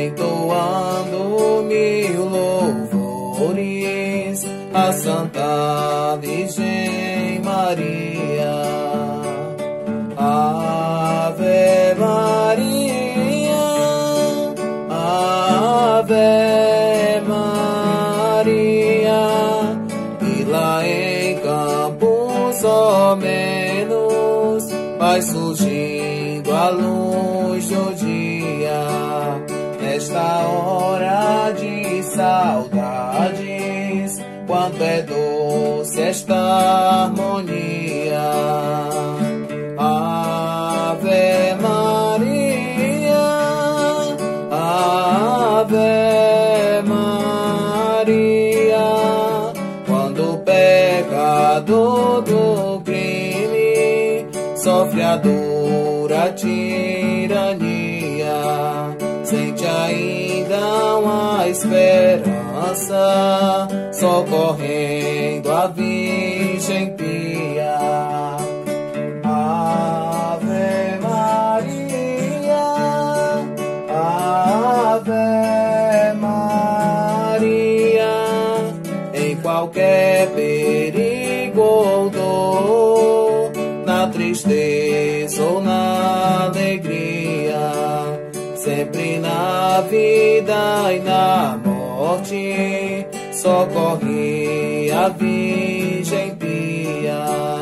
entoando mil louvores a Santa Virgem Maria. Ave Maria, Ave Maria, e lá em Campos ó menos vai surgindo a luz do dia. Nesta hora de saudades, quanto é doce esta harmonia. Ave Maria, Ave Maria, quando o pecador do crime sofre a dura tirania, sente ainda uma esperança, socorrendo a Virgem pia. Ave Maria, Ave Maria, em qualquer perigo ou dor, na tristeza ou na alegria, sempre na vida e na morte, socorre a Virgem pia.